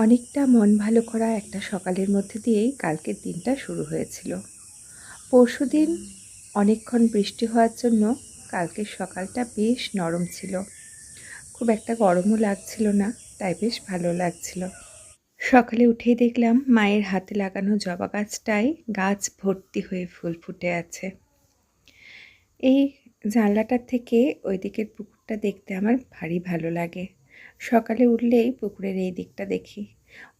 অনেকটা মন ভালো করা একটা সকালের মধ্যে দিয়েই কালকের দিনটা শুরু হয়েছিল। পরশুদিন অনেকক্ষণ বৃষ্টি হওয়ার জন্য কালকের সকালটা বেশ নরম ছিল। খুব একটা গরমও লাগছিল না, তাই বেশ ভালো লাগছিল। সকালে উঠেই দেখলাম মায়ের হাতে লাগানো জবা গাছটায় গাছ ভর্তি হয়ে ফুল ফুটে আছে। এই জানলাটার থেকে ওই দিকের পুকুরটা দেখতে আমার ভারী ভালো লাগে। সকালে উঠলেই পুকুরের এই দিকটা দেখি।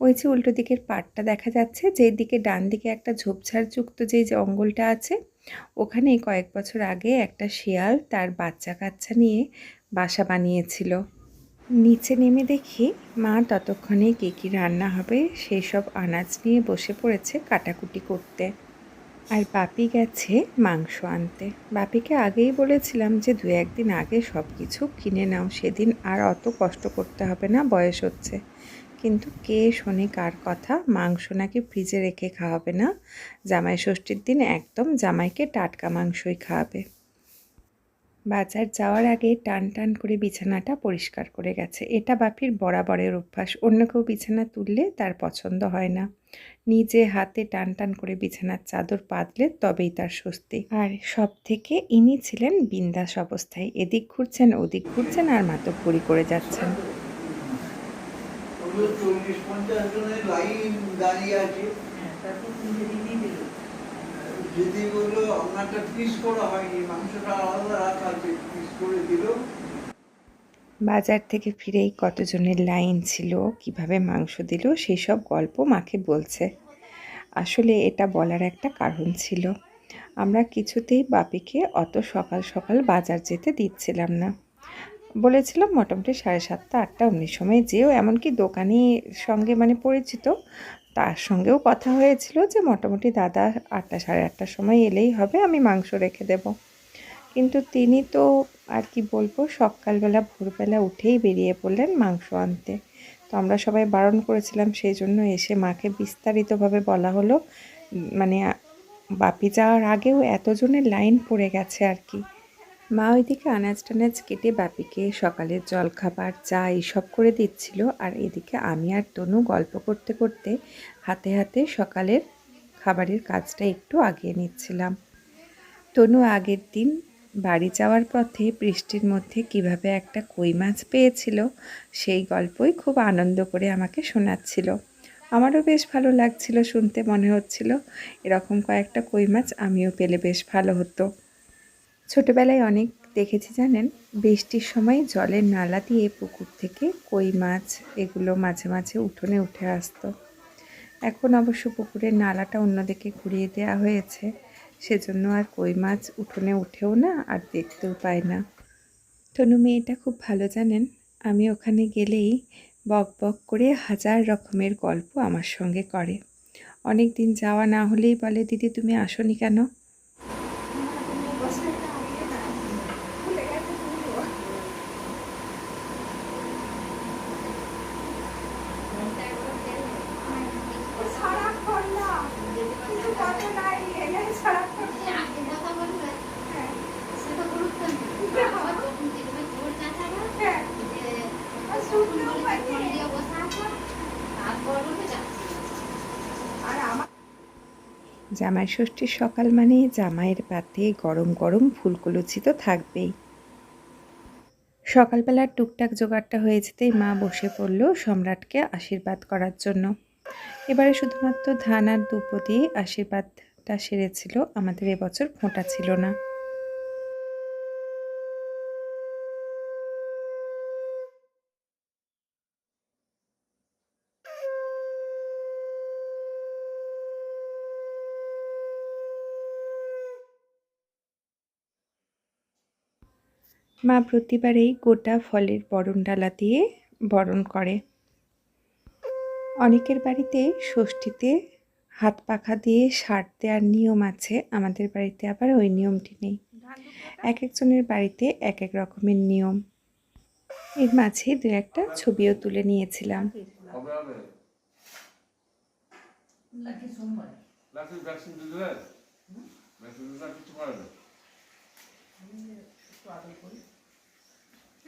ওই যে উল্টো দিকের পাড়টা দেখা যাচ্ছে, যেই দিকে ডান দিকে একটা ঝোপঝাড়যুক্ত যে জঙ্গলটা আছে, ওখানে কয়েক বছর আগে একটা শেয়াল তার বাচ্চা কাচ্চা নিয়ে বাসা বানিয়েছিল। নিচে নেমে দেখি মা ততক্ষণে কী কী রান্না হবে সেই সব আনাজ নিয়ে বসে পড়েছে কাটাকুটি করতে। আর বাপি গেছে মাংস আনতে। বাপিকে আগেই বলেছিলাম যে ২-১ দিন আগে সব কিছু কিনে নাও, সেদিন আর অত কষ্ট করতে হবে না, বয়স হচ্ছে। কিন্তু কে শোনে কার কথা? মাংস নাকি ফ্রিজে রেখে খাওয়াবে না, জামাই ষষ্ঠীর দিন একদম জামাইকে টাটকা মাংসই খাওয়াবে। বাজার যাওয়ার আগে টান টান করে বিছানাটা পরিষ্কার করে গেছে। এটা বাপির বরাবরের অভ্যাস। অন্য কেউ বিছানা তুললে তার পছন্দ হয় না। নিজে হাতে টান টান করে বিছানার চাদর পাতলে তবেই তার স্বস্তি। আর সব থেকে ইনি ছিলেন বিন্দাস অবস্থায়। এদিক ঘুরছেন ওদিক ঘুরছেন আর মাতব্বরি করে যাচ্ছেন। 40-50 জনের লাইন দাঁড়িয়ে আছে। যদি বললো আপনারটা পিস করা হয়নি, মাংসটা আলাদা রাখা আছে, পিস করে দিল। বাজার থেকে ফিরেই কতজনের লাইন ছিল, কিভাবে মাংস দিল সেই সব গল্প মাকে বলছে। আসলে এটা বলার একটা কারণ ছিল। আমরা কিছুতেই বাপিকে অত সকাল সকাল বাজার যেতে দিচ্ছিলাম না। বলেছিলাম মোটামুটি 7:30-8টা অমনি সময় যেও, এমনকি দোকানির সঙ্গে পরিচিত তার সঙ্গেও কথা হয়েছিল যে মোটামুটি দাদা 8টা 8:30টার সময় এলেই হবে, আমি মাংস রেখে দেব। কিন্তু তিনি তো আর কি বলবো, সকালবেলা ভোরবেলা উঠেই বেরিয়ে পড়লেন মাংস আনতে। তো আমরা সবাই বারণ করেছিলাম, সেই জন্য এসে মাকে বিস্তারিতভাবে বলা হলো। বাপি যাওয়ার আগেও এতজনের লাইন পড়ে গেছে আর কি। মা ওইদিকে আনাজ টানাজ কেটে বাপিকে সকালের জলখাবার চা এইসব করে দিচ্ছিল, আর এদিকে আমি আর তনু গল্প করতে করতে হাতে হাতে সকালের খাবারের কাজটা একটু আগিয়ে নিচ্ছিলাম। তনু আগের দিন বাড়ি যাওয়ার পথে বৃষ্টির মধ্যে কিভাবে একটা কই মাছ পেয়েছিল সেই গল্পই খুব আনন্দ করে আমাকে শোনাচ্ছিল। আমারও বেশ ভালো লাগছিল শুনতে, মনে হচ্ছিল এরকম কয়েকটা কই মাছ আমিও পেলে বেশ ভালো হতো। ছোটবেলায় অনেক দেখেছি জানেন, বৃষ্টির সময় জলের নালা দিয়ে পুকুর থেকে কই মাছ এগুলো মাঝে মাঝে উঠোনে উঠে আসতো। এখন অবশ্য পুকুরের নালাটা অন্যদিকে ঘুরিয়ে দেওয়া হয়েছে, সেজন্য আর কই মাছ উঠোনে উঠেও না, আর দেখতেও পায় না। তনু মেয়েটা খুব ভালো জানেন, আমি ওখানে গেলেই বক বক করে হাজার রকমের গল্প আমার সঙ্গে করে। অনেক দিন যাওয়া না হলেই বলে, দিদি তুমি আসোনি কেন? জামাই ষষ্ঠীর সকাল মানে জামাইয়ের পাতে গরম গরম ফুলকো তো থাকবেই। সকালবেলার টুকটাক জোগাড়টা হয়ে যেতেই মা বসে পড়ল সম্রাটকে আশীর্বাদ করার জন্য। এবারে শুধুমাত্র ধান আর দুব্বো দিয়ে আশীর্বাদটা সেরেছিল, আমাদের এবছর ফোঁটা ছিল না। মা প্রতিবারেই গোটা ফলের বরণডালা দিয়ে বরণ করে। অনেকের বাড়িতে ষষ্ঠীতে হাত পাখা দিয়ে সার দেওয়ার নিয়ম আছে, আমাদের বাড়িতে আবার ওই নিয়মটি নেই। এক একজনের বাড়িতে এক এক রকমের নিয়ম। এর মাঝে দু একটা ছবিও তুলে নিয়েছিলাম।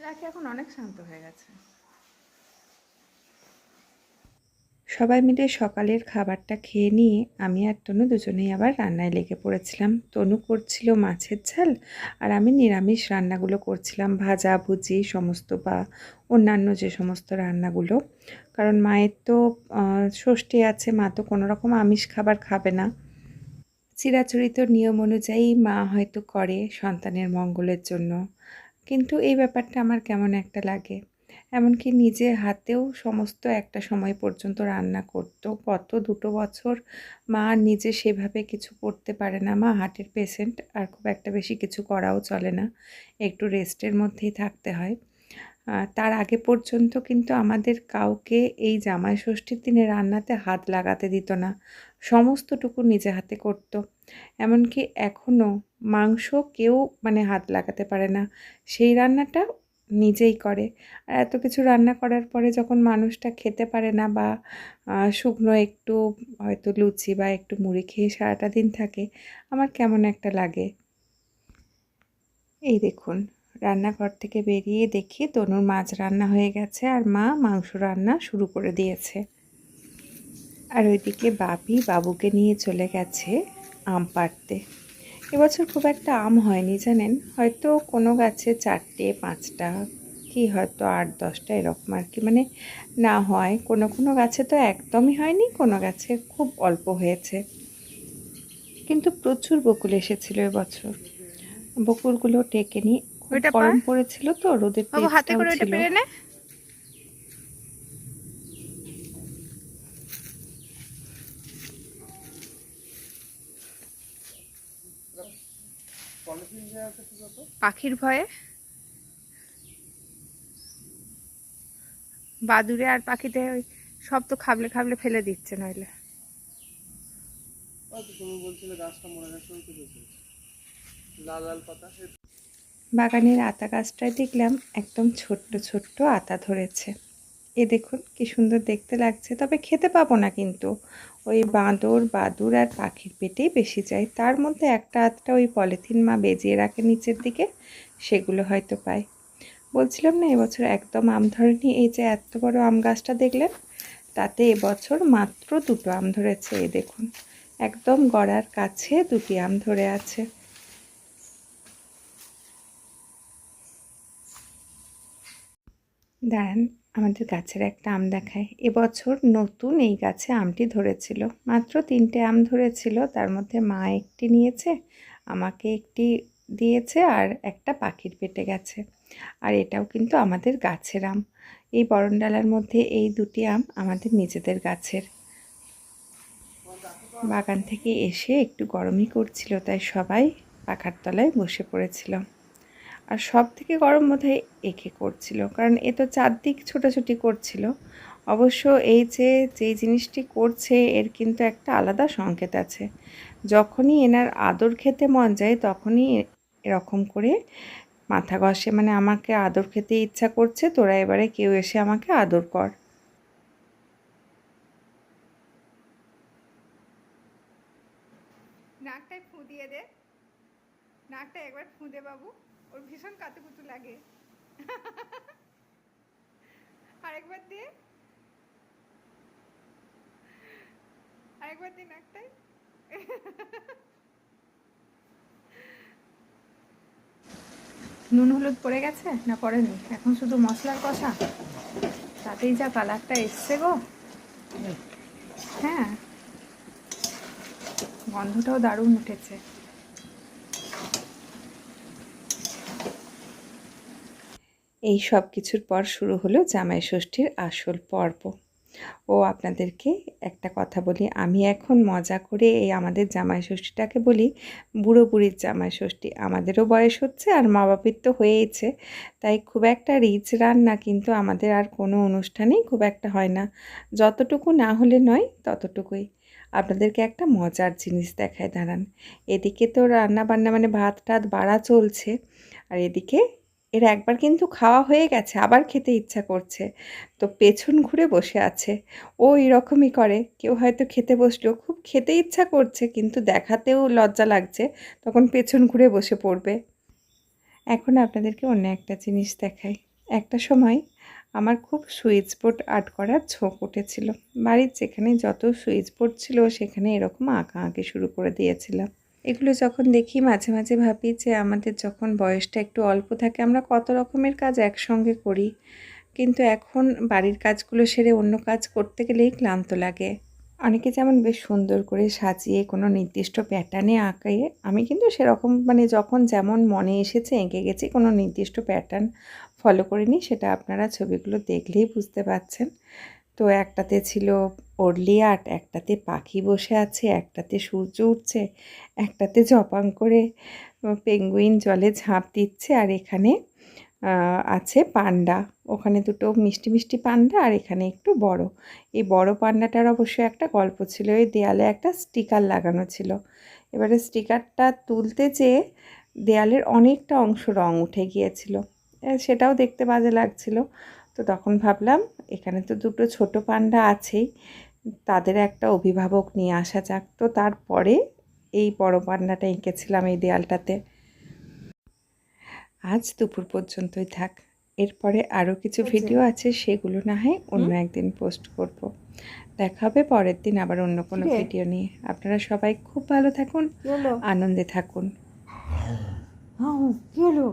রাখি এখন অনেক শান্ত হয়ে গেছে। সবাই মিলে সকালের খাবারটা খেয়ে নিয়ে আমি আর তনু দুজনেই আবার রান্নায় লেগে পড়েছিলাম। তনু করছিল মাছের ঝাল আর আমি নিরামিষ রান্নাগুলো করছিলাম, ভাজা ভুজি সমস্ত বা অন্যান্য যে সমস্ত রান্নাগুলো। কারণ মায়ের তো ষষ্ঠী আছে, মা তো কোনো রকম আমিষ খাবার খাবে না। চিরাচরিত নিয়ম অনুযায়ী মা হয়তো করে সন্তানের মঙ্গলের জন্য, কিন্তু এই ব্যাপারটা আমার কেমন একটা লাগে। এমনকি নিজে হাতেও সমস্ত একটা সময় পর্যন্ত রান্না করতো। গত 2 বছর মা নিজে সেভাবে কিছু করতে পারে না। মা হার্টের পেশেন্ট, আর খুব একটা বেশি কিছু করাও চলে না। একটু রেস্টের মধ্যেই থাকতে হয়। তার আগে পর্যন্ত কিন্তু আমাদের কাউকে এই জামাই ষষ্ঠীর দিনে রান্নাতে হাত লাগাতে দিত না। সমস্তটুকু নিজে হাতে করত। এমনকি এখনও মাংস কেউ মানে হাত লাগাতে পারে না। সেই রান্নাটা নিজেই করে। আর এত কিছু রান্না করার পরে যখন মানুষটা খেতে পারে না বা শুকনো একটু হয়তো লুচি বা একটু মুড়ি খেয়ে সারাটা দিন থাকে, আমার কেমন একটা লাগে। এই দেখুন, রান্নাঘর থেকে বেরিয়ে দেখি তনুর মাছ রান্না হয়ে গেছে আর মা মাংস রান্না শুরু করে দিয়েছে। আর ওইদিকে বাবুকে নিয়ে চলে গেছে আম পাড়তে। এবছর খুব একটা আম হয়নি জানেন, হয়তো কোনো গাছে 4টে 5টা কি হয়তো 8-10টা এরকম আর কি, মানে না হয় কোনো কোনো গাছে তো একদমই হয়নি, কোনো গাছে খুব অল্প হয়েছে। কিন্তু প্রচুর বকুল এসেছিল এবছর। বকুলগুলো টেকেনি, খুব ওইটা পার গরম পড়েছিল তো, রোদের বাবু, হাতে তেজটাও করে ওইটা ছিল। পেরে নে। পাখির ভয়ে বাদুড়ে আর পাখিতে ওই সব তো খাবলে খাবলে ফেলে দিচ্ছে নইলে। তুমি বলছিলে গাছটা মরে গেছে, লাল লাল পাতা। বাগানের আতা গাছটায় দেখলাম একদম ছোট্ট ছোট্ট আতা ধরেছে। এ দেখুন কি সুন্দর দেখতে লাগছে, তবে খেতে পাবো না কিন্তু। ওই বাদুর আর পাখির পেটেই বেশি যায়। তার মধ্যে একটা আধটা ওই পলিথিন মা বেজিয়ে রাখে নিচের দিকে, সেগুলো হয়তো পাই। বলছিলাম না এবছর একদম আম ধরেনি। এই যে এত বড় আম গাছটা দেখলেন, তাতে এবছর মাত্র 2টো আম ধরেছে। এই দেখুন, একদম গড়ার কাছে 2টি আম ধরে আছে। দাঁড়ান, আমাদের গাছের একটা আম দেখায়। এবছর নতুন এই গাছে আমটি ধরেছিল, মাত্র 3টে আম ধরেছিল। তার মধ্যে মা একটি নিয়েছে, আমাকে একটি দিয়েছে, আর একটা পাখির পেটে গেছে। আর এটাও কিন্তু আমাদের গাছের আম। এই বরণডালার মধ্যে এই 2টি আম আমাদের নিজেদের গাছের। বাগান থেকে এসে একটু গরমই করছিল, তাই সবাই পাখার তলায় বসে পড়েছিল। আর সব থেকে গরম বোধহয় একে করছিল, কারণ এ তো চারদিক ছোটাছুটি করছিল। অবশ্য এই যেই জিনিসটি করছে এর কিন্তু একটা আলাদা সংকেত আছে। যখনই এনার আদর খেতে মন যায় তখনই এরকম করে মাথা ঘষে, মানে আমাকে আদর খেতে ইচ্ছা করছে, তোরা এবারে কেউ এসে আমাকে আদর কর। নাকটায় ফু দিয়ে দে, নাকটা একবার ফু দে বাবু, ওর ভীষণ কাতুকুতু লাগে। আরেকবার দে, আরেকবার দে নাকটায়। নুন হলুদ পড়ে গেছে না পড়েনি? এখন শুধু মশলার কষা, তাতেই যা কালারটা এসছে গো। হ্যাঁ, গন্ধটাও দারুণ উঠেছে। এই সব কিছুর পর শুরু হলো জামাই ষষ্ঠীর আসল পর্ব। ও আপনাদেরকে একটা কথা বলি, আমি এখন মজা করে এই আমাদের জামাই ষষ্ঠীটাকে বলি বুড়ো বুড়ির জামাই ষষ্ঠী। আমাদেরও বয়স হচ্ছে আর মা বাপির তো হয়েইছে, তাই খুব একটা রিচ রান্না কিন্তু আমাদের আর কোনো অনুষ্ঠানেই খুব একটা হয় না। যতটুকু না হলে নয় ততটুকুই। আপনাদেরকে একটা মজার জিনিস দেখায়, দাঁড়ান। এদিকে তো রান্না বান্না মানে ভাত টাত বাড়া চলছে, আর এদিকে এর একবার কিন্তু খাওয়া হয়ে গেছে, আবার খেতে ইচ্ছা করছে, তো পেছন ঘুরে বসে আছে। ও এরকমই করে, কেউ হয়তো খেতে বসলো, খুব খেতে ইচ্ছা করছে কিন্তু দেখাতেও লজ্জা লাগছে, তখন পেছন ঘুরে বসে পড়বে। এখন আপনাদেরকে অন্য একটা জিনিস দেখাই। একটা সময় আমার খুব সুইচ বোর্ড আর্ট করার ঝোঁক উঠেছিল। বাড়ির যেখানে যত সুইচ বোর্ড ছিল সেখানে এরকম আঁকা আঁকি শুরু করে দিয়েছিলাম। এগুলো যখন দেখি মাঝে মাঝে ভাবি যে আমাদের যখন বয়সটা একটু অল্প থাকে আমরা কত রকমের কাজ একসঙ্গে করি, কিন্তু এখন বাড়ির কাজগুলো সেরে অন্য কাজ করতে গেলেই ক্লান্ত লাগে। অনেকে যেমন বেশ সুন্দর করে সাজিয়ে কোনো নির্দিষ্ট প্যাটার্নে আঁকে, আমি কিন্তু সেরকম মানে যখন যেমন মনে এসেছে এঁকে গেছি, কোনো নির্দিষ্ট প্যাটার্ন ফলো করিনি, সেটা আপনারা ছবিগুলো দেখলেই বুঝতে পারছেন। তো একটাতে ছিল অর্লি আর্ট, একটাতে পাখি বসে আছে, একটাতে সূর্য উঠছে, একটাতে জপাং করে পেঙ্গুইন জলে ঝাঁপ দিচ্ছে, আর এখানে আছে পান্ডা। ওখানে দুটো মিষ্টি মিষ্টি পান্ডা আর এখানে একটু বড়। এই বড় পান্ডাটার অবশ্য একটা গল্প ছিল, এই দেয়ালে একটা স্টিকার লাগানো ছিল। এবারে স্টিকারটা তুলতে যেয়ে দেয়ালের অনেকটা অংশ রং উঠে গিয়েছিল, সেটাও দেখতে বাজে লাগছিল। তো তখন ভাবলাম এখানে তো দুটো ছোট পান্ডা আছেই, তাদের একটা অভিভাবক নিয়ে আসা যাক। তো তারপরে এই বড় পান্ডাটা এঁকেছিলাম এই দেয়ালটাতে। আজ দুপুর পর্যন্তই থাক, এরপরে আরও কিছু ভিডিও আছে, সেগুলো না হয় অন্য একদিন পোস্ট করব। দেখা হবে পরের দিন আবার অন্য কোনো ভিডিও নিয়ে। আপনারা সবাই খুব ভালো থাকুন, আনন্দে থাকুন। হ্যাঁ, কি হলো?